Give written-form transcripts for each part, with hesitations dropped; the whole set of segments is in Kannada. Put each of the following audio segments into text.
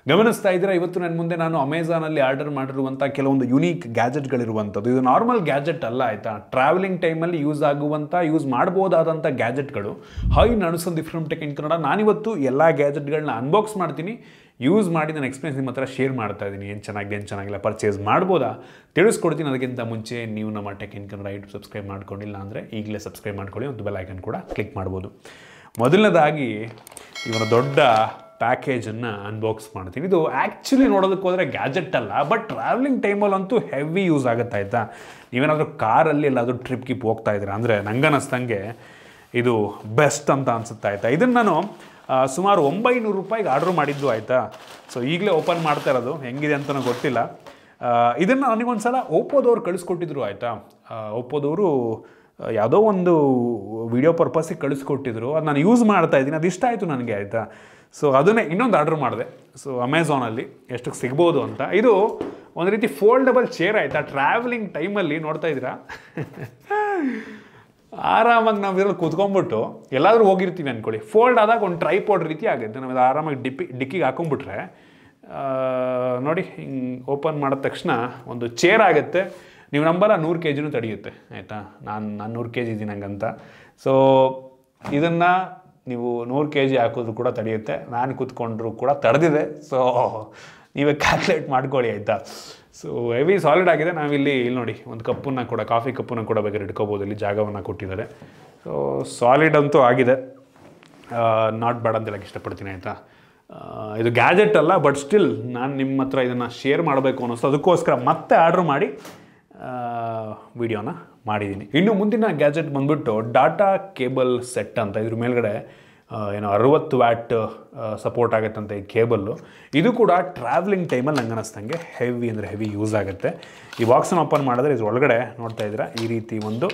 ಗಮನಿಸ್ತಾ ಇದ್ದೀರಾ, ಇವತ್ತು ನನ್ನ ಮುಂದೆ ನಾನು ಅಮೆಝಾನಲ್ಲಿ ಆರ್ಡರ್ ಮಾಡಿರುವಂಥ ಕೆಲವೊಂದು ಯುನೀಕ್ ಗ್ಯಾಜೆಟ್ಗಳಿರುವಂಥದ್ದು. ಇದು ನಾರ್ಮಲ್ ಗ್ಯಾಜೆಟ್ ಅಲ್ಲ ಆಯಿತಾ, ಟ್ರಾವೆಲಿಂಗ್ ಟೈಮಲ್ಲಿ ಯೂಸ್ ಮಾಡ್ಬೋದಾದಂಥ ಗ್ಯಾಜೆಟ್ಗಳು. ಹಾಯ್, ನಾನು Sandeep from tech in Kannada. ನಾನಿವತ್ತು ಎಲ್ಲ ಗ್ಯಾಜೆಟ್ಗಳನ್ನ ಅನ್ಬಾಕ್ಸ್ ಮಾಡ್ತೀನಿ, ಯೂಸ್ ಮಾಡಿ ನನ್ನ ಎಕ್ಸ್ಪೀರಿಯನ್ಸ್ ನಿಮ್ಮ ಹತ್ರ ಶೇರ್ ಮಾಡ್ತಾ ಇದ್ದೀನಿ. ಏನು ಚೆನ್ನಾಗಿದೆ, ಏನು ಚೆನ್ನಾಗಿಲ್ಲ, ಪರ್ಚೇಸ್ ಮಾಡ್ಬೋದಾ ತಿಳಿಸ್ಕೊಡ್ತೀನಿ. ಅದಕ್ಕಿಂತ ಮುಂಚೆ ನೀವು ನಮ್ಮ tech in Kannada YouTube subscribe ಮಾಡ್ಕೊಂಡಿಲ್ಲ ಅಂದರೆ ಈಗಲೇ ಸಬ್ಸ್ಕ್ರೈಬ್ ಮಾಡ್ಕೊಳ್ಳಿ, ಒಂದು ಬೆಲ್ ಐಕನ್ ಕೂಡ ಕ್ಲಿಕ್ ಮಾಡ್ಬೋದು. ಮೊದಲನೇದಾಗಿ ಇವನ ದೊಡ್ಡ ಪ್ಯಾಕೇಜನ್ನು ಅನ್ಬಾಕ್ಸ್ ಮಾಡ್ತೀನಿ. ಇದು ಆ್ಯಕ್ಚುಲಿ ನೋಡೋದಕ್ಕೆ ಹೋದರೆ ಗ್ಯಾಜೆಟ್ ಅಲ್ಲ, ಬಟ್ ಟ್ರಾವೆಲಿಂಗ್ ಟೈಮಲ್ಲಂತೂ ಹೆವಿ ಯೂಸ್ ಆಗುತ್ತೆ ಆಯಿತಾ. ನೀವೇನಾದರೂ ಕಾರಲ್ಲಿ ಎಲ್ಲಾದರೂ ಟ್ರಿಪ್ ಹೋಗ್ತಾ ಇದ್ದೀರಾ ಅಂದರೆ ನಂಗನ್ನಿಸ್ತಂಗೆ ಇದು ಬೆಸ್ಟ್ ಅಂತ ಅನಿಸುತ್ತೆ ಆಯಿತಾ. ಇದನ್ನು ನಾನು ಸುಮಾರು 900 ರೂಪಾಯಿಗೆ ಆರ್ಡ್ರ್ ಮಾಡಿದ್ದು ಆಯಿತಾ. ಸೊ ಈಗಲೇ ಓಪನ್ ಮಾಡ್ತಾ ಇರೋದು, ಹೆಂಗಿದೆ ಅಂತಲೂ ಗೊತ್ತಿಲ್ಲ. ಇದನ್ನು ನನಗೊಂದು ಸಲ ಓಪ್ಪೋದವ್ರು ಕಳಿಸ್ಕೊಟ್ಟಿದ್ರು ಆಯಿತಾ. ಓಪ್ಪೋದವರು ಯಾವುದೋ ಒಂದು ವಿಡಿಯೋ ಪರ್ಪಸ್ಸಿಗೆ ಕಳಿಸ್ಕೊಟ್ಟಿದ್ರು, ಅದು ನಾನು ಯೂಸ್ ಮಾಡ್ತಾ ಇದ್ದೀನಿ, ಅದು ಇಷ್ಟ ಆಯಿತು ನನಗೆ ಆಯಿತಾ. ಸೊ ಅದನ್ನೇ ಇನ್ನೊಂದು ಆರ್ಡ್ರ್ ಮಾಡಿದೆ. ಸೊ ಅಮೆಝಾನಲ್ಲಿ ಎಷ್ಟಕ್ಕೆ ಸಿಗ್ಬೋದು ಅಂತ. ಇದು ಒಂದು ರೀತಿ ಫೋಲ್ಡಬಲ್ ಚೇರ್ ಆಯಿತಾ. ಟ್ರಾವೆಲಿಂಗ್ ಟೈಮಲ್ಲಿ ನೋಡ್ತಾ ಇದ್ದೀರಾ, ಆರಾಮಾಗಿ ನಾವು ಇದರಲ್ಲಿ ಕೂತ್ಕೊಂಡ್ಬಿಟ್ಟು ಎಲ್ಲಾದರೂ ಹೋಗಿರ್ತೀವಿ ಅಂದ್ಕೊಳ್ಳಿ, ಫೋಲ್ಡ್ ಆದಾಗ ಒಂದು ಟ್ರೈಪಾಡ್ ರೀತಿ ಆಗುತ್ತೆ. ನಾವು ಆರಾಮಾಗಿ ಡಿಕ್ಕಿಗೆ ಹಾಕೊಂಡ್ಬಿಟ್ರೆ ನೋಡಿ, ಹಿಂಗೆ ಓಪನ್ ಮಾಡಿದ ತಕ್ಷಣ ಒಂದು ಚೇರ್ ಆಗುತ್ತೆ. ನೀವು ನಂಬಲ್ಲ, 100 kg ತಡೆಯುತ್ತೆ ಆಯಿತಾ. ನಾನು 100 kg ಇದ್ದೀನಿ ಹಂಗಂತ. ಸೊ ಇದನ್ನು ನೀವು 100 kg ಹಾಕಿದ್ರು ಕೂಡ ತಡೆಯುತ್ತೆ. ನಾನು ಕೂತ್ಕೊಂಡ್ರು ಕೂಡ ತಡೆದಿದೆ. ಸೊ ನೀವೇ ಕ್ಯಾಲ್ಕುಲೇಟ್ ಮಾಡ್ಕೊಳ್ಳಿ ಆಯಿತಾ. ಸೊ ಹೆವಿ ಸಾಲಿಡ್ ಆಗಿದೆ. ನಾವಿಲ್ಲಿ ನೋಡಿ ಒಂದು ಕಪ್ಪನ್ನು ಕೂಡ, ಕಾಫಿ ಕಪ್ಪನ್ನು ಕೂಡ ಬೇಕಾದ್ರೆ ಇಟ್ಕೋಬೋದು, ಇಲ್ಲಿ ಜಾಗವನ್ನು ಕೊಟ್ಟಿದ್ದಾರೆ. ಸೊ ಸಾಲಿಡ್ ಅಂತೂ ಆಗಿದೆ, ನಾಟ್ ಬ್ಯಾಡ್ ಅಂತ ಹೇಳಕ್ಕೆ ಇಷ್ಟಪಡ್ತೀನಿ ಆಯಿತಾ. ಇದು ಗ್ಯಾಜೆಟ್ ಅಲ್ಲ, ಬಟ್ ಸ್ಟಿಲ್ ನಾನು ನಿಮ್ಮ ಹತ್ರ ಇದನ್ನು ಶೇರ್ ಮಾಡಬೇಕು ಅನ್ನಿಸ್ತು, ಅದಕ್ಕೋಸ್ಕರ ಮತ್ತೆ ಆರ್ಡ್ರ್ ಮಾಡಿ ವಿಡಿಯೋನ ಮಾಡಿದ್ದೀನಿ. ಇನ್ನು ಮುಂದಿನ ಗ್ಯಾಜೆಟ್ ಬಂದುಬಿಟ್ಟು ಡಾಟಾ ಕೇಬಲ್ ಸೆಟ್ ಅಂತ. ಇದ್ರ ಮೇಲ್ಗಡೆ ಏನೋ 60 ವ್ಯಾಟ್ ಸಪೋರ್ಟ್ ಆಗುತ್ತಂತೆ ಈ ಕೇಬಲ್ಲು. ಇದು ಕೂಡ ಟ್ರಾವೆಲಿಂಗ್ ಟೈಮಲ್ಲಿ ನಂಗೆ ಅನ್ನಿಸ್ತಂಗೆ ಹೆವಿ ಅಂದರೆ ಹೆವಿ ಯೂಸ್ ಆಗುತ್ತೆ. ಈ ಬಾಕ್ಸನ್ನು ಓಪನ್ ಮಾಡಿದ್ರೆ ಇದ್ರ ಒಳಗಡೆ ನೋಡ್ತಾ ಇದ್ದೀರಾ, ಈ ರೀತಿ ಒಂದು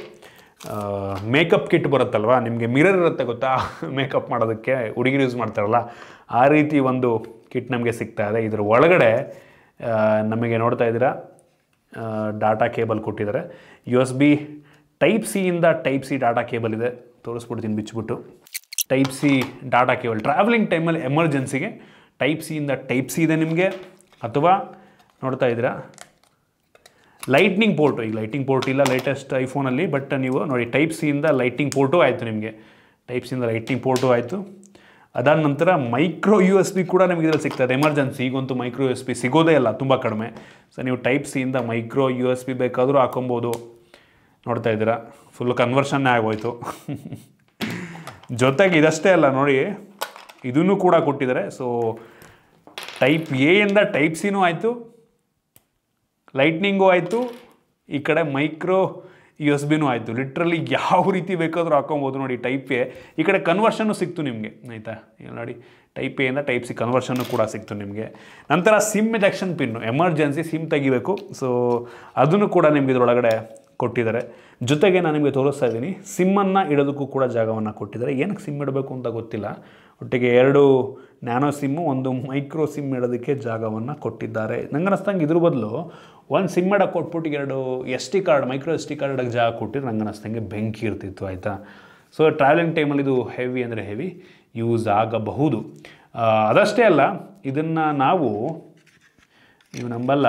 ಮೇಕಪ್ ಕಿಟ್ ಬರುತ್ತಲ್ವ, ನಿಮಗೆ ಮಿರರ್ ಇರುತ್ತೆ ಗೊತ್ತಾ, ಮೇಕಪ್ ಮಾಡೋದಕ್ಕೆ ಹುಡುಗಿರು ಯೂಸ್ ಮಾಡ್ತಾರಲ್ಲ, ಆ ರೀತಿ ಒಂದು ಕಿಟ್ ನಮಗೆ ಸಿಗ್ತಾ ಇದೆ. ಇದ್ರ ಒಳಗಡೆ ನಮಗೆ ನೋಡ್ತಾ ಇದ್ದೀರಾ ಡಾಟಾ ಕೇಬಲ್ ಕೊಟ್ಟಿದ್ದಾರೆ. USB Type-C ಇಂದ Type-C ಡಾಟಾ ಕೇಬಲ್ ಇದೆ. ತೋರಿಸ್ಬಿಡ್ತೀನಿ ಬಿಚ್ಚಿಬಿಟ್ಟು. Type-C ಡಾಟಾ ಕೇಬಲ್ ಟ್ರಾವೆಲಿಂಗ್ ಟೈಮಲ್ಲಿ ಎಮರ್ಜೆನ್ಸಿಗೆ Type-C ಇಂದ Type-C ಇದೆ ನಿಮಗೆ. ಅಥವಾ ನೋಡ್ತಾ ಇದ್ದೀರಾ ಲೈಟ್ನಿಂಗ್ ಪೋರ್ಟು. ಈಗ ಲೈಟಿಂಗ್ ಪೋರ್ಟ್ ಇಲ್ಲ ಲೇಟೆಸ್ಟ್ ಐಫೋನಲ್ಲಿ, ಬಟ್ ನೀವು ನೋಡಿ Type-C ಇಂದ ಲೈಟಿಂಗ್ ಪೋರ್ಟು ಆಯಿತು ನಿಮಗೆ. Type-C ಇಂದ ಲೈಟಿಂಗ್ ಪೋರ್ಟು ಆಯಿತು. ಅದಾದ ನಂತರ ಮೈಕ್ರೋ USB ಕೂಡ ನಿಮಗೆ ಇದರಲ್ಲಿ ಸಿಗ್ತದೆ ಎಮರ್ಜೆನ್ಸಿ. ಈಗಂತೂ ಮೈಕ್ರೋ USB ಸಿಗೋದೇ ಇಲ್ಲ, ತುಂಬ ಕಡಿಮೆ. ಸೊ ನೀವು Type-C ಇಂದ ಮೈಕ್ರೋ USB ಬೇಕಾದರೂ ಹಾಕೊಬೋದು. ನೋಡ್ತಾ ಇದ್ದೀರಾ, ಫುಲ್ಲು ಕನ್ವರ್ಷನ್ನೇ ಆಗೋಯ್ತು. ಜೊತೆಗೆ ಇದಷ್ಟೇ ಅಲ್ಲ ನೋಡಿ, ಇದನ್ನು ಕೂಡ ಕೊಟ್ಟಿದ್ದಾರೆ. ಸೊ Type-A ಇಂದ Type-Cನೂ ಆಯಿತು, ಲೈಟ್ನಿಂಗು ಆಯಿತು, ಈ ಕಡೆ ಮೈಕ್ರೋ USB ಆಯಿತು. ಲಿಟ್ರಲಿ ಯಾವ ರೀತಿ ಬೇಕಾದರೂ ಹಾಕೊಬೋದು ನೋಡಿ. Type-A ಈ ಕಡೆ ಕನ್ವರ್ಷನ್ನು ಸಿಕ್ತು ನಿಮಗೆ ಆಯಿತಾ. ನೋಡಿ Type-A ಇಂದ Type-C ಕನ್ವರ್ಷನ್ನು ಕೂಡ ಸಿಕ್ತು ನಿಮಗೆ. ನಂತರ sim ejection pin, emergency sim ತೆಗಿಬೇಕು. ಸೊ ಅದನ್ನು ಕೂಡ ನಿಮಗೆ ಇದರೊಳಗಡೆ ಕೊಟ್ಟಿದ್ದಾರೆ. ಜೊತೆಗೆ ನಾನು ನಿಮಗೆ ತೋರಿಸ್ತಾ ಇದ್ದೀನಿ, ಸಿಮ್ಮನ್ನು ಇಡೋದಕ್ಕೂ ಕೂಡ ಜಾಗವನ್ನು ಕೊಟ್ಟಿದ್ದಾರೆ. ಏನಕ್ಕೆ ಸಿಮ್ ಇಡಬೇಕು ಅಂತ ಗೊತ್ತಿಲ್ಲ. ಒಟ್ಟಿಗೆ 2 ನ್ಯಾನೋ ಸಿಮ್ಮು, 1 ಮೈಕ್ರೋ ಸಿಮ್ ಇಡೋದಕ್ಕೆ ಜಾಗವನ್ನು ಕೊಟ್ಟಿದ್ದಾರೆ. ನಂಗೆ ಅನ್ನಿಸ್ತಂಗೆ ಇದ್ರ ಬದಲು 1 ಸಿಮ್ ಇಡೋಕ್ಕೆ ಕೊಟ್ಬಿಟ್ಟು 2 SD card, micro SD card ಇಡೋಕ್ಕೆ ಜಾಗ ಕೊಟ್ಟಿದ್ರೆ ನಂಗೆ ಅನ್ನಿಸ್ತಂಗೆ ಬೆಂಕಿ ಇರ್ತಿತ್ತು ಆಯಿತಾ. ಸೊ ಟ್ರಾವೆಲಿಂಗ್ ಟೈಮಲ್ಲಿ ಇದು ಹೆವಿ ಅಂದರೆ ಹೆವಿ ಯೂಸ್ ಆಗಬಹುದು. ಅದಷ್ಟೇ ಅಲ್ಲ, ಇದನ್ನು ನೀವು ನಂಬಲ್ಲ,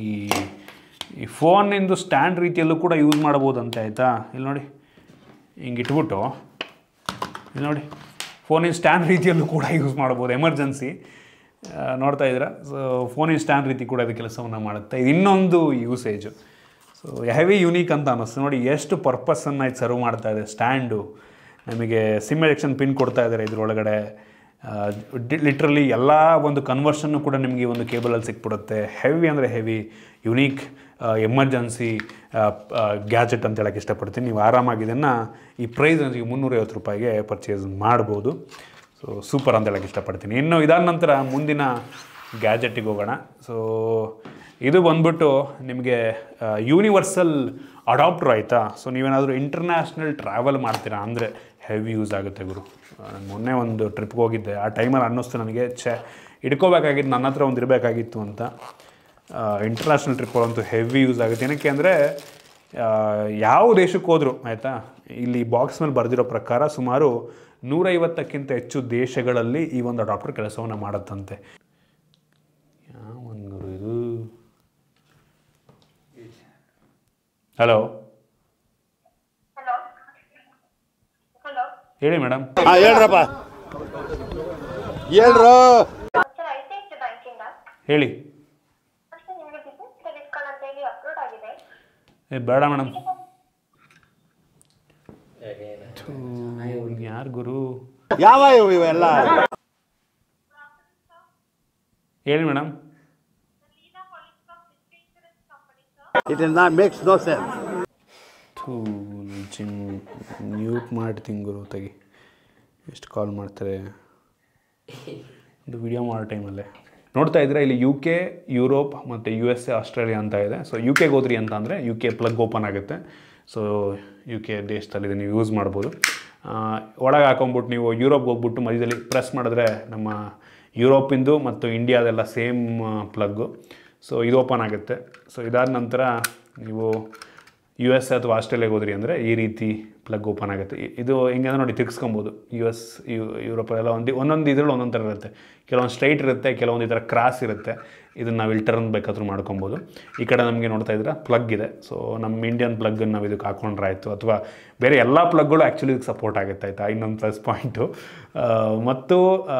ಈ ಫೋನಿಂದು ಸ್ಟ್ಯಾಂಡ್ ರೀತಿಯಲ್ಲೂ ಕೂಡ ಯೂಸ್ ಮಾಡ್ಬೋದಂತೆ ಆಯಿತಾ. ಇಲ್ಲಿ ನೋಡಿ, ಹಿಂಗೆ ಇಟ್ಬಿಟ್ಟು ಇಲ್ಲಿ ನೋಡಿ, ಫೋನಿನ ಸ್ಟ್ಯಾಂಡ್ ರೀತಿಯಲ್ಲೂ ಕೂಡ ಯೂಸ್ ಮಾಡ್ಬೋದು ಎಮರ್ಜೆನ್ಸಿ. ನೋಡ್ತಾ ಇದ್ದೀರಾ, ಸೊ ಫೋನಿನ ಸ್ಟ್ಯಾಂಡ್ ರೀತಿ ಕೂಡ ಇದು ಕೆಲಸವನ್ನು ಮಾಡುತ್ತೆ. ಇದು ಇನ್ನೊಂದು ಯೂಸೇಜು. ಸೊ ಹೆವಿ ಯುನೀಕ್ ಅಂತ ಅನ್ನಿಸ್ತು ನೋಡಿ, ಎಷ್ಟು ಪರ್ಪಸ್ಸನ್ನು ಇದು ಸರ್ವ್ ಮಾಡ್ತಾ ಇದೆ. ಸ್ಟ್ಯಾಂಡು ನಮಗೆ ಸಿಮ್ ಎಜೆಕ್ಷನ್ ಪಿನ್ ಕೊಡ್ತಾ ಇದ್ದಾರೆ ಇದರೊಳಗಡೆ. ಲಿಟ್ರಲಿ ಎಲ್ಲ ಒಂದು ಕನ್ವರ್ಷನ್ನು ಕೂಡ ನಿಮಗೆ ಒಂದು ಕೇಬಲಲ್ಲಿ ಸಿಕ್ಬಿಡುತ್ತೆ. ಹೆವಿ ಅಂದರೆ ಹೆವಿ ಯುನೀಕ್ ಎಮರ್ಜೆನ್ಸಿ ಗ್ಯಾಜೆಟ್ ಅಂತ ಹೇಳೋಕ್ಕೆ ಇಷ್ಟಪಡ್ತೀನಿ. ನೀವು ಆರಾಮಾಗಿ ಇದನ್ನು ಈ ಪ್ರೈಸ್ ನನಗೆ 350 ರೂಪಾಯಿಗೆ ಪರ್ಚೇಸ್ ಮಾಡ್ಬೋದು. ಸೊ ಸೂಪರ್ ಅಂತ ಹೇಳೋಕ್ಕೆ ಇಷ್ಟಪಡ್ತೀನಿ. ಇನ್ನು ಇದಾದ ನಂತರ ಮುಂದಿನ ಗ್ಯಾಜೆಟ್ಟಿಗೆ ಹೋಗೋಣ. ಸೊ ಇದು ಬಂದ್ಬಿಟ್ಟು ನಿಮಗೆ ಯೂನಿವರ್ಸಲ್ ಅಡಾಪ್ಟರ್ ಆಯಿತಾ. ಸೊ ನೀವೇನಾದರೂ ಇಂಟರ್ನ್ಯಾಷನಲ್ ಟ್ರಾವೆಲ್ ಮಾಡ್ತೀರಾ ಅಂದರೆ ಹೆವಿ ಯೂಸ್ ಆಗುತ್ತೆ ಗುರು. ನಾನು ಮೊನ್ನೆ ಒಂದು ಟ್ರಿಪ್ಗೆ ಹೋಗಿದ್ದೆ, ಆ ಟೈಮಲ್ಲಿ ಅನ್ನಿಸ್ತು ನನಗೆ, ಇಟ್ಕೋಬೇಕಾಗಿತ್ತು, ನನ್ನ ಹತ್ರ ಒಂದು ಇರಬೇಕಾಗಿತ್ತು ಅಂತ. ಇಂಟರ್ನ್ಯಾಷನಲ್ ಟ್ರಿಪ್ಪಲ್ಲಂತೂ ಹೆವಿ ಯೂಸ್ ಆಗುತ್ತೆ. ಏನಕ್ಕೆ ಅಂದರೆ ಯಾವ ದೇಶಕ್ಕೆ ಹೋದರೂ ಆಯಿತಾ, ಇಲ್ಲಿ ಬಾಕ್ಸ್ ಮೇಲೆ ಬರೆದಿರೋ ಪ್ರಕಾರ ಸುಮಾರು 150ಕ್ಕಿಂತ ಹೆಚ್ಚು ದೇಶಗಳಲ್ಲಿ ಈ ಒಂದು ಅಡಾಪ್ಟರ್ ಕೆಲಸವನ್ನು ಮಾಡುತ್ತಂತೆ. ಯಾವ ಒಂದು ಗುರು ಇದು? ಹಲೋ ಹೇಳಿ ಮೇಡಮ್. ಹೇಳ್ರಪ್ಪ, ಹೇಳ್ರು. ಹೇಳಿ. ಬೇಡ ಮೇಡಮ್. ಯಾರು ಗುರು? ಯಾವ ಇವೆಲ್ಲ? ಹೇಳಿ madam. It is not makes no sense. Mute ಮಾಡ್ತೀನಿ ಗುರು, ತೆಗಿ. ಎಷ್ಟು ಕಾಲ್ ಮಾಡ್ತಾರೆ ಇದು ವಿಡಿಯೋ ಮಾಡೋ ಟೈಮಲ್ಲೇ. ನೋಡ್ತಾ ಇದ್ರೆ ಇಲ್ಲಿ UK, ಯುರೋಪ್ ಮತ್ತು USA, ಆಸ್ಟ್ರೇಲಿಯಾ ಅಂತ ಇದೆ. ಸೊ UK ಹೋದ್ರಿ ಅಂತ ಅಂದರೆ UK ಪ್ಲಗ್ ಓಪನ್ ಆಗುತ್ತೆ. ಸೊ UK ದೇಶದಲ್ಲಿ ನೀವು ಯೂಸ್ ಮಾಡ್ಬೋದು. ಒಳಗೆ ಹಾಕೊಂಬಿಟ್ಟು ನೀವು ಯುರೋಪ್ಗೆ ಹೋಗ್ಬಿಟ್ಟು ಮಧ್ಯದಲ್ಲಿ ಪ್ರೆಸ್ ಮಾಡಿದ್ರೆ ನಮ್ಮ ಯುರೋಪಿಂದು ಮತ್ತು ಇಂಡಿಯಾದೆಲ್ಲ ಸೇಮ್ ಪ್ಲಗ್ಗು. ಸೊ ಇದು ಓಪನ್ ಆಗುತ್ತೆ. ಸೊ ಇದಾದ ನಂತರ ನೀವು US ಅಥವಾ ಆಸ್ಟ್ರೇಲಿಯಾಗೆ ಹೋದ್ರಿ ಅಂದರೆ ಈ ರೀತಿ ಪ್ಲಗ್ ಓಪನ್ ಆಗುತ್ತೆ. ಇದು ಹಿಂಗೆ ನೋಡಿ ತಿರ್ಗಿಸ್ಕೊಬೋದು. US, ಯುರೋಪಲ್ಲೆಲ್ಲ ಒಂದೊಂದು ಇದ್ರಲ್ಲಿ ಒಂದೊಂದು ಥರ ಇರುತ್ತೆ. ಕೆಲವೊಂದು ಸ್ಟ್ರೈಟ್ ಇರುತ್ತೆ, ಕೆಲವೊಂದು ಈ ಥರ ಕ್ರಾಸ್ ಇರುತ್ತೆ. ಇದನ್ನು ನಾವು ಇಲ್ಲಿ ಟರ್ನ್ ಬೇಕಾದ್ರೂ ಮಾಡ್ಕೊಬೋದು. ಈ ಕಡೆ ನಮಗೆ ನೋಡ್ತಾ ಇದ್ರೆ ಪ್ಲಗ್ ಇದೆ. ಸೊ ನಮ್ಮ ಇಂಡಿಯನ್ ಪ್ಲಗ್ಗನ್ನು ನಾವು ಇದಕ್ಕೆ ಹಾಕೊಂಡ್ರೆ ಆಯಿತು, ಅಥವಾ ಬೇರೆ ಎಲ್ಲ ಪ್ಲಗ್ಗಳು ಆ್ಯಕ್ಚುಲಿ ಇದಕ್ಕೆ ಸಪೋರ್ಟ್ ಆಗುತ್ತೆ, ಆಯಿತಾ? ಇನ್ನೊಂದು ಪ್ಲಸ್ ಪಾಯಿಂಟು. ಮತ್ತು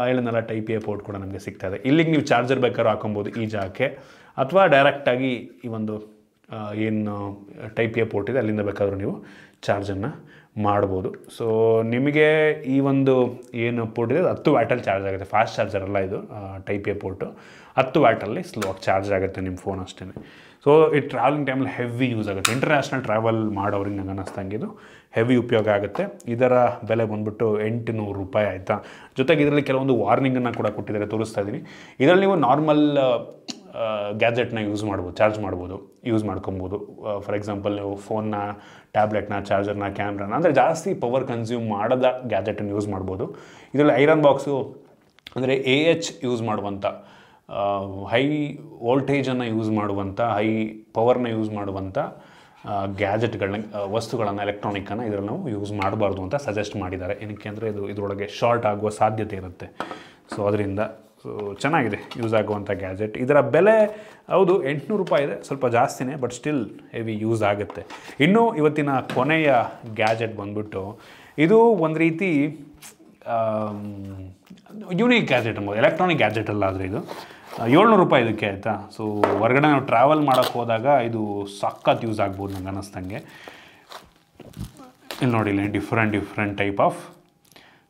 ಹೇಳಿದ್ನಲ್ಲ ಟೈಪ್ ಎ ಪೋರ್ಟ್ ಕೂಡ ನಮಗೆ ಸಿಗ್ತಾ ಇದೆ. ಇಲ್ಲಿಗೆ ನೀವು ಚಾರ್ಜರ್ ಬೇಕಾದ್ರೂ ಹಾಕೊಬೋದು ಈ ಜಾಗಕ್ಕೆ, ಅಥವಾ ಡೈರೆಕ್ಟಾಗಿ ಈ ಒಂದು ಏನು ಟೈಪ್ ಎ ಪೋರ್ಟ್ ಇದೆ ಅಲ್ಲಿಂದ ಬೇಕಾದರೂ ನೀವು ಚಾರ್ಜನ್ನು ಮಾಡ್ಬೋದು. ಸೊ ನಿಮಗೆ ಈ ಒಂದು ಏನು ಪೋರ್ಟ್ ಇದೆ 10 ವ್ಯಾಟಲ್ಲಿ ಚಾರ್ಜ್ ಆಗುತ್ತೆ. ಫಾಸ್ಟ್ ಚಾರ್ಜರ್ ಅಲ್ಲ ಇದು, ಟೈಪ್ ಎ ಪೋರ್ಟು. 10 ವ್ಯಾಟಲ್ಲಿ ಸ್ಲೋ ಆಗಿ ಚಾರ್ಜ್ ಆಗುತ್ತೆ ನಿಮ್ಮ ಫೋನ್ ಅಷ್ಟೇ. ಸೊ ಈ ಟ್ರಾವೆಲಿಂಗ್ ಟೈಮಲ್ಲಿ ಹೆವಿ ಯೂಸ್ ಆಗುತ್ತೆ. ಇಂಟರ್ನ್ಯಾಷನಲ್ ಟ್ರಾವೆಲ್ ಮಾಡೋರಿಗೆ ನಂಗೆ ಅನ್ನಿಸ್ದಂಗೆ ಇದು ಹೆವಿ ಉಪಯೋಗ ಆಗುತ್ತೆ. ಇದರ ಬೆಲೆ ಬಂದುಬಿಟ್ಟು 800 ರೂಪಾಯಿ, ಆಯಿತಾ? ಜೊತೆಗೆ ಇದರಲ್ಲಿ ಕೆಲವೊಂದು ವಾರ್ನಿಂಗನ್ನು ಕೂಡ ಕೊಟ್ಟಿದ್ದಾರೆ, ತೋರಿಸ್ತಾ ಇದ್ದೀನಿ. ಇದರಲ್ಲಿ ನೀವು ನಾರ್ಮಲ್ ಗ್ಯಾಜೆಟ್ನ ಚಾರ್ಜ್ ಮಾಡ್ಬೋದು, ಯೂಸ್ ಮಾಡ್ಕೊಬೋದು. ಫಾರ್ ಎಕ್ಸಾಂಪಲ್ ನೀವು ಫೋನ್ನ, ಟ್ಯಾಬ್ಲೆಟ್ನ, ಚಾರ್ಜರ್ನ, ಕ್ಯಾಮ್ರಾನ, ಅಂದರೆ ಜಾಸ್ತಿ ಪವರ್ ಕನ್ಸ್ಯೂಮ್ ಮಾಡದ ಗ್ಯಾಜೆಟನ್ನು ಯೂಸ್ ಮಾಡ್ಬೋದು. ಇದರಲ್ಲಿ ಐರನ್ ಬಾಕ್ಸು ಅಂದರೆ AH ಯೂಸ್ ಮಾಡುವಂಥ, ಹೈ ವೋಲ್ಟೇಜನ್ನು ಯೂಸ್ ಮಾಡುವಂಥ, ಹೈ ಪವರ್ನ ಯೂಸ್ ಮಾಡುವಂಥ ವಸ್ತುಗಳನ್ನು, ಎಲೆಕ್ಟ್ರಾನಿಕ್ಕನ್ನು ಇದರಲ್ಲಿ ನಾವು ಯೂಸ್ ಮಾಡಬಾರ್ದು ಅಂತ ಸಜೆಸ್ಟ್ ಮಾಡಿದ್ದಾರೆ. ಏನಕ್ಕೆ ಅಂದರೆ ಇದರೊಳಗೆ ಶಾರ್ಟ್ ಆಗುವ ಸಾಧ್ಯತೆ ಇರುತ್ತೆ. ಸೊ ಅದರಿಂದ ಚೆನ್ನಾಗಿದೆ ಯೂಸ್ ಆಗುವಂಥ ಗ್ಯಾಜೆಟ್. ಇದರ ಬೆಲೆ ಹೌದು 800 ರೂಪಾಯಿ ಇದೆ, ಸ್ವಲ್ಪ ಜಾಸ್ತಿನೇ, ಬಟ್ ಸ್ಟಿಲ್ ಹೆವಿ ಯೂಸ್ ಆಗುತ್ತೆ. ಇನ್ನು ಇವತ್ತಿನ ಕೊನೆಯ ಗ್ಯಾಜೆಟ್ ಬಂದ್ಬಿಟ್ಟು ಇದು ಒಂದು ರೀತಿ ಯೂನಿಕ್ ಗ್ಯಾಜೆಟ್ ಅಂಬೋದು, ಎಲೆಕ್ಟ್ರಾನಿಕ್ ಗ್ಯಾಜೆಟ್ ಅಲ್ಲ. ಆದರೆ ಇದು 700 ರೂಪಾಯಿ ಇದಕ್ಕೆ, ಆಯಿತಾ? ಸೊ ಹೊರಗಡೆ ನಾವು ಟ್ರಾವೆಲ್ ಮಾಡೋಕ್ಕೆ ಹೋದಾಗ ಇದು ಸಖತ್ ಯೂಸ್ ಆಗ್ಬೋದು ನಂಗೆ ಅನ್ನಿಸ್ದಂಗೆ. ಇಲ್ಲಿ ನೋಡಿ, ಇಲ್ಲಿ ಡಿಫ್ರೆಂಟ್ ಟೈಪ್ ಆಫ್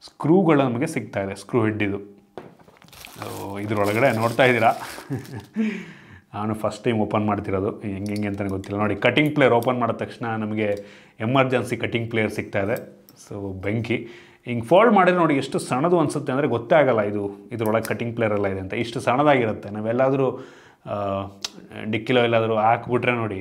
ಸ್ಕ್ರೂಗಳು ನಮಗೆ ಸಿಗ್ತಾ ಇದೆ. ಸ್ಕ್ರೂ ಹೆಡ್ ಇದು. ಇದರೊಳಗಡೆ ನೋಡ್ತಾ ಇದ್ದೀರಾ, ನಾನು ಫಸ್ಟ್ ಟೈಮ್ ಓಪನ್ ಮಾಡ್ತಿರೋದು, ಹೆಂಗೆ ಅಂತಲೇ ಗೊತ್ತಿಲ್ಲ. ನೋಡಿ, ಕಟಿಂಗ್ ಪ್ಲೇಯರ್ ಓಪನ್ ಮಾಡಿದ ತಕ್ಷಣ ನಮಗೆ ಎಮರ್ಜೆನ್ಸಿ ಕಟಿಂಗ್ ಪ್ಲೇಯರ್ ಸಿಗ್ತಾ ಇದೆ. ಸೊ ಬೆಂಕಿ ಹಿಂಗೆ ಫೋಲ್ಡ್ ಮಾಡಿದ್ರೆ ನೋಡಿ ಎಷ್ಟು ಸಣ್ಣದು ಅನಿಸುತ್ತೆ ಅಂದರೆ ಗೊತ್ತೇ ಆಗಲ್ಲ ಇದರೊಳಗೆ ಕಟಿಂಗ್ ಪ್ಲೇಯರ್ ಎಲ್ಲ ಇದೆ ಅಂತ. ಇಷ್ಟು ಸಣ್ಣದಾಗಿರುತ್ತೆ. ನಾವೆಲ್ಲಾದರೂ ಡಿಕ್ಕಿಲೋ ಎಲ್ಲಾದರೂ ಹಾಕ್ಬಿಟ್ರೆ ನೋಡಿ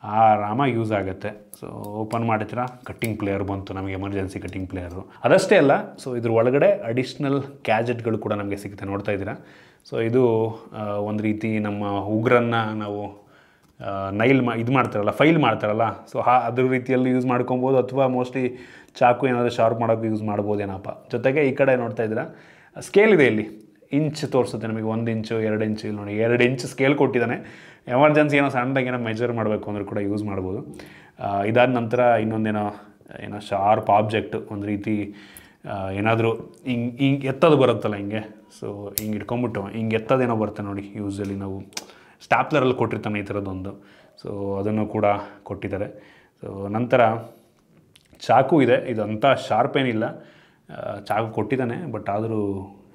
ಆರಾಮಾಗಿ ಯೂಸ್ ಆಗುತ್ತೆ. ಸೊ ಓಪನ್ ಮಾಡಿದ್ರೆ ಕಟ್ಟಿಂಗ್ ಪ್ಲೇಯರ್ ಬಂತು ನಮಗೆ, ಎಮರ್ಜೆನ್ಸಿ ಕಟ್ಟಿಂಗ್ ಪ್ಲೇಯರು. ಅದಷ್ಟೇ ಅಲ್ಲ, ಸೊ ಇದ್ರ ಒಳಗಡೆ ಅಡಿಷ್ನಲ್ ಗ್ಯಾಜೆಟ್ಗಳು ಕೂಡ ನಮಗೆ ಸಿಗುತ್ತೆ, ನೋಡ್ತಾ ಇದ್ದೀರಾ. ಸೊ ಇದು ಒಂದು ರೀತಿ ನಮ್ಮ ಉಗುರನ್ನು ನಾವು ಇದು ಮಾಡ್ತಾರಲ್ಲ, ಫೈಲ್ ಮಾಡ್ತಾರಲ್ಲ, ಸೊ ಅದ್ರ ರೀತಿಯಲ್ಲಿ ಯೂಸ್ ಮಾಡ್ಕೊಬೋದು, ಅಥವಾ ಮೋಸ್ಟ್ಲಿ ಚಾಕು ಏನಾದರೂ ಶಾರ್ಪ್ ಮಾಡೋಕ್ಕೆ ಯೂಸ್ ಮಾಡ್ಬೋದೇನಪ್ಪ. ಜೊತೆಗೆ ಈ ಕಡೆ ನೋಡ್ತಾ ಇದ್ದೀರಾ ಸ್ಕೇಲ್ ಇದೆ, ಇಲ್ಲಿ ಇಂಚ್ ತೋರಿಸುತ್ತೆ ನಮಗೆ. 1 ಇಂಚು 2 ಇಂಚು, ಇಲ್ಲಿ ನೋಡಿ 2 ಇಂಚ್ ಸ್ಕೇಲ್ ಕೊಟ್ಟಿದ್ದಾನೆ. ಎಮರ್ಜೆನ್ಸಿ ಏನೋ ಸಣ್ಣದಾಗಿ ಏನೋ ಮೆಜರ್ ಮಾಡಬೇಕು ಅಂದರೂ ಕೂಡ ಯೂಸ್ ಮಾಡ್ಬೋದು. ಇದಾದ ನಂತರ ಇನ್ನೊಂದೇನೋ ಶಾರ್ಪ್ ಆಬ್ಜೆಕ್ಟ್, ಒಂದು ರೀತಿ ಏನಾದರೂ ಹಿಂಗೆ ಎತ್ತೋದು ಬರುತ್ತಲ್ಲ ಹಿಂಗೆ, ಸೊ ಹಿಂಗೆ ಇಟ್ಕೊಂಬಿಟ್ಟು ಹಿಂಗೆ ಎತ್ತೋದೇನೋ ಬರುತ್ತೆ ನೋಡಿ. ಯೂಸಲಿ ನಾವು ಸ್ಟಾಪ್ಲರಲ್ಲಿ ಕೊಟ್ಟಿರ್ತಾನೆ ಈ ಥರದ್ದೊಂದು, ಸೊ ಅದನ್ನು ಕೂಡ ಕೊಟ್ಟಿದ್ದಾರೆ. ಸೊ ನಂತರ ಚಾಕು ಇದೆ. ಇದಂಥ ಶಾರ್ಪ್ ಏನಿಲ್ಲ, ಚಾಕು ಕೊಟ್ಟಿದ್ದಾನೆ, ಬಟ್ ಆದರೂ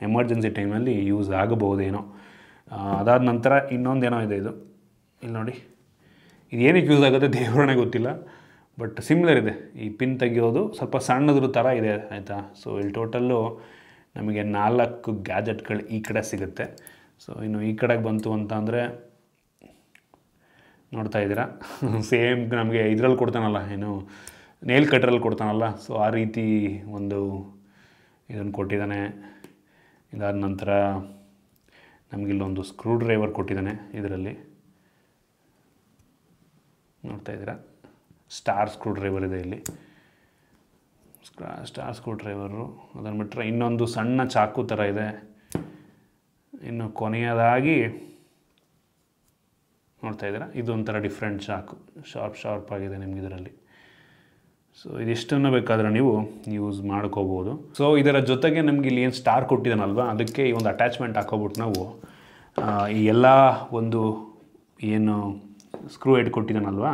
ಎಮರ್ಜೆನ್ಸಿ ಟೈಮಲ್ಲಿ ಯೂಸ್ ಆಗಬಹುದೇನೋ. ಅದಾದ ನಂತರ ಇನ್ನೊಂದೇನೋ ಇದೆ, ಇಲ್ಲಿ ನೋಡಿ, ಇದೇನಕ್ಕೆ ಯೂಸ್ ಆಗುತ್ತೆ ದೇವರೇ ಗೊತ್ತಿಲ್ಲ, ಬಟ್ ಸಿಮಿಲರ್ ಇದೆ. ಈ ಪಿನ್ ತೆಗಿಯೋದು ಸ್ವಲ್ಪ ಸಣ್ಣದ್ರ ಥರ ಇದೆ, ಆಯಿತಾ? ಸೊ ಇಲ್ಲಿ ಟೋಟಲ್ಲು ನಮಗೆ 4 ಗ್ಯಾಜೆಟ್ಗಳು ಈ ಕಡೆ ಸಿಗುತ್ತೆ. ಸೊ ಇನ್ನು ಈ ಕಡೆಗೆ ಬಂತು ಅಂತ ಅಂದರೆ ನೋಡ್ತಾ ಇದ್ದೀರಾ, ಸೇಮ್ ನಮಗೆ ಇದರಲ್ಲಿ ಕೊಡ್ತಾನಲ್ಲ, ಏನು ನೇಲ್ ಕಟ್ರಲ್ಲಿ ಕೊಡ್ತಾನಲ್ಲ, ಸೊ ಆ ರೀತಿ ಒಂದು ಇದನ್ನು ಕೊಟ್ಟಿದ್ದಾನೆ. ಇದಾದ ನಂತರ ನಮಗಿಲ್ಲೊಂದು ಸ್ಕ್ರೂ ಡ್ರೈವರ್ ಕೊಟ್ಟಿದ್ದಾನೆ. ಇದರಲ್ಲಿ ನೋಡ್ತಾ ಇದ್ದೀರಾ, ಸ್ಟಾರ್ ಸ್ಕ್ರೂ ಡ್ರೈವರ್ ಇದೆ ಇಲ್ಲಿ. Star screw driver. ಅದನ್ನು ಬಿಟ್ಟರೆ ಇನ್ನೊಂದು ಸಣ್ಣ ಚಾಕು ಥರ ಇದೆ. ಇನ್ನು ಕೊನೆಯದಾಗಿ ನೋಡ್ತಾ ಇದ್ದೀರಾ, ಇದೊಂಥರ ಡಿಫ್ರೆಂಟ್ ಚಾಕು, ಶಾರ್ಪ್ ಆಗಿದೆ ನಿಮ್ಗೆ ಇದರಲ್ಲಿ. ಸೊ ಇದಿಷ್ಟನ್ನು ಬೇಕಾದರೆ ನೀವು ಯೂಸ್ ಮಾಡ್ಕೋಬೋದು. ಸೊ ಇದರ ಜೊತೆಗೆ ನಮ್ಗೆ ಇಲ್ಲಿ ಏನು ಸ್ಟಾರ್ ಕೊಟ್ಟಿದ್ದಾನಲ್ವ, ಅದಕ್ಕೆ ಈ ಒಂದು ಅಟ್ಯಾಚ್ಮೆಂಟ್ ಹಾಕೋಬಿಟ್ಟು ನಾವು ಈ ಎಲ್ಲ ಒಂದು ಏನು ಸ್ಕ್ರೂ ಹೆಡ್ ಕೊಟ್ಟಿದ್ದಾನಲ್ವ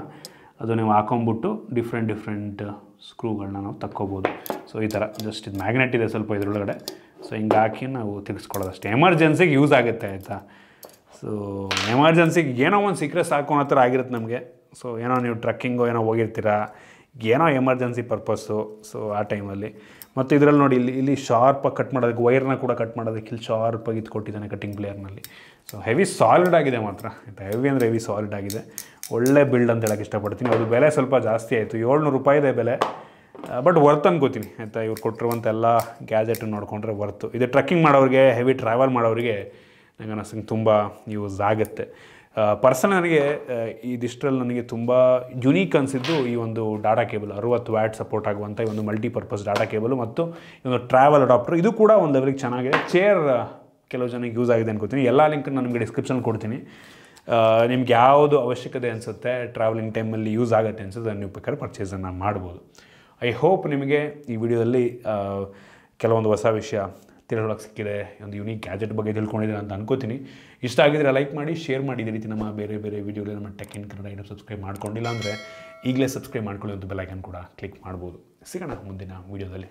ಅದು ನೀವು ಹಾಕೊಂಬಿಟ್ಟು ಡಿಫ್ರೆಂಟ್ ಸ್ಕ್ರೂಗಳನ್ನ ನಾವು ತಕ್ಕೋಬೋದು. ಸೊ ಈ ಥರ ಜಸ್ಟ್ ಇದು ಮ್ಯಾಗ್ನೆಟ್ ಇದೆ ಸ್ವಲ್ಪ ಇದರೊಳಗಡೆ. ಸೊ ಹಿಂಗೆ ಹಾಕಿ ನಾವು ತಿರ್ಗಿಸ್ಕೊಳ್ಳೋದು ಅಷ್ಟೇ. ಎಮರ್ಜೆನ್ಸಿಗೆ ಯೂಸ್ ಆಗುತ್ತೆ ಆಯಿತಾ. ಸೊ ಎಮರ್ಜೆನ್ಸಿಗೆ ಏನೋ ಒಂದು ಸಿಕ್ಕರೆ ಸಾಕು ಅನ್ನೋ ಥರ ಆಗಿರುತ್ತೆ ನಮಗೆ. ಸೊ ಏನೋ ನೀವು ಟ್ರಕ್ಕಿಂಗೋ ಏನೋ ಹೋಗಿರ್ತೀರಾ, ಏನೋ ಎಮರ್ಜೆನ್ಸಿ ಪರ್ಪಸ್ಸು. ಸೊ ಆ ಟೈಮಲ್ಲಿ ಮತ್ತು ಇದರಲ್ಲಿ ನೋಡಿ ಇಲ್ಲಿ ಶಾರ್ಪಾಗಿ ಕಟ್ ಮಾಡೋದಕ್ಕೆ, ವೈರ್ನ ಕೂಡ ಕಟ್ ಮಾಡೋದಕ್ಕೆ ಇಲ್ಲಿ ಶಾರ್ಪಾಗಿ ಇದು ಕೊಟ್ಟಿದ್ದಾನೆ ಕಟ್ಟಿಂಗ್ ಪ್ಲೇಯರ್ನಲ್ಲಿ. ಸೊ ಹೆವಿ ಸಾಲಿಡ್ ಆಗಿದೆ ಮಾತ್ರ ಆಯಿತಾ. ಹೆವಿ ಅಂದರೆ ಹೆವಿ ಸಾಲಿಡ್ ಆಗಿದೆ. ಒಳ್ಳೆ ಬಿಲ್ಡ್ ಅಂತ ಹೇಳೋಕ್ಕೆ ಇಷ್ಟಪಡ್ತೀನಿ. ಅದು ಬೆಲೆ ಸ್ವಲ್ಪ ಜಾಸ್ತಿ ಆಯಿತು, 700 ರೂಪಾಯಿ ಇದೆ ಬೆಲೆ. ಬಟ್ ವರ್ತ್ ಅನ್ಕೋತೀನಿ ಆಯಿತಾ. ಇವ್ರು ಕೊಟ್ಟಿರುವಂಥ ಎಲ್ಲ ಗ್ಯಾಜೆಟನ್ನು ನೋಡಿಕೊಂಡ್ರೆ ವರ್ತು. ಇದು ಟ್ರಕ್ಕಿಂಗ್ ಮಾಡೋರಿಗೆ, ಹೆವಿ ಟ್ರಾವೆಲ್ ಮಾಡೋರಿಗೆ ನನಗೆ ಅನ್ನಿಸ್ತಂಗೆ ತುಂಬ ಯೂಸ್ ಆಗುತ್ತೆ. ಪರ್ಸನಲ್ ನನಗೆ ಇದಿಷ್ಟರಲ್ಲಿ ನನಗೆ ತುಂಬ ಯುನೀಕ್ ಅನಿಸಿದ್ದು ಈ ಒಂದು ಡಾಟಾ ಕೇಬಲ್, 60 ವ್ಯಾಟ್ ಸಪೋರ್ಟ್ ಆಗುವಂಥ ಈ ಒಂದು ಮಲ್ಟಿಪರ್ಪಸ್ ಡಾಟಾ ಕೇಬಲು ಮತ್ತು ಈ ಒಂದು ಟ್ರಾವೆಲ್ ಅಡಾಪ್ಟರ್. ಇದು ಕೂಡ ಒಂದು ಲೆವೆಲ್ಗೆ ಚೆನ್ನಾಗಿದೆ. ಚೇರ್ ಕೆಲವು ಜನಕ್ಕೆ ಯೂಸ್ ಆಗಿದೆ ಅನ್ಕೋತೀನಿ. ಎಲ್ಲ ಲಿಂಕ್ ನಾನು ನಿಮಗೆ ಡಿಸ್ಕ್ರಿಪ್ಷನ್ ಕೊಡ್ತೀನಿ. ನಿಮ್ಗೆ ಯಾವುದು ಅವಶ್ಯಕತೆ ಅನಿಸುತ್ತೆ, ಟ್ರಾವೆಲಿಂಗ್ ಟೈಮಲ್ಲಿ ಯೂಸ್ ಆಗುತ್ತೆ ಅನಿಸುತ್ತೆ, ನೀವು ಬೇಕಾದ್ರೆ ಪರ್ಚೇಸನ್ನು ಮಾಡ್ಬೋದು. ಐ ಹೋಪ್ ನಿಮಗೆ ಈ ವಿಡಿಯೋದಲ್ಲಿ ಕೆಲವೊಂದು ಹೊಸ ವಿಷಯ ತಿಳ್ಕೊಳ್ಳೋಕೆ ಸಿಕ್ಕಿದೆ, ಒಂದು ಯೂನಿಕ್ ಗ್ಯಾಜೆಟ್ ಬಗ್ಗೆ ತಿಳ್ಕೊಂಡಿದ್ದೀರ ಅಂತ ಅನ್ಕೋತೀನಿ. ಇಷ್ಟ ಆಗಿದ್ರೆ ಲೈಕ್ ಮಾಡಿ, ಶೇರ್ ಮಾಡಿ. ಇದೇ ರೀತಿ ನಮ್ಮ ಬೇರೆ ವಿಡಿಯೋಗಳು ನಮ್ಮ ಟೆಕ್ ಇನ್ ಕನ್ನಡ ಇನ್ನೂ ಸಬ್ಸ್ಕ್ರೈಬ್ ಮಾಡ್ಕೊಂಡಿಲ್ಲ ಅಂದರೆ ಈಗಲೇ ಸಬ್ಸ್ಕ್ರೈಬ್ ಮಾಡ್ಕೊಳ್ಳಿ, ಒಂದು ಬೆಲ್ ಐಕನ್ ಕೂಡ ಕ್ಲಿಕ್ ಮಾಡ್ಬೋದು. ಸಿಗೋಣ ಮುಂದಿನ ವಿಡಿಯೋದಲ್ಲಿ.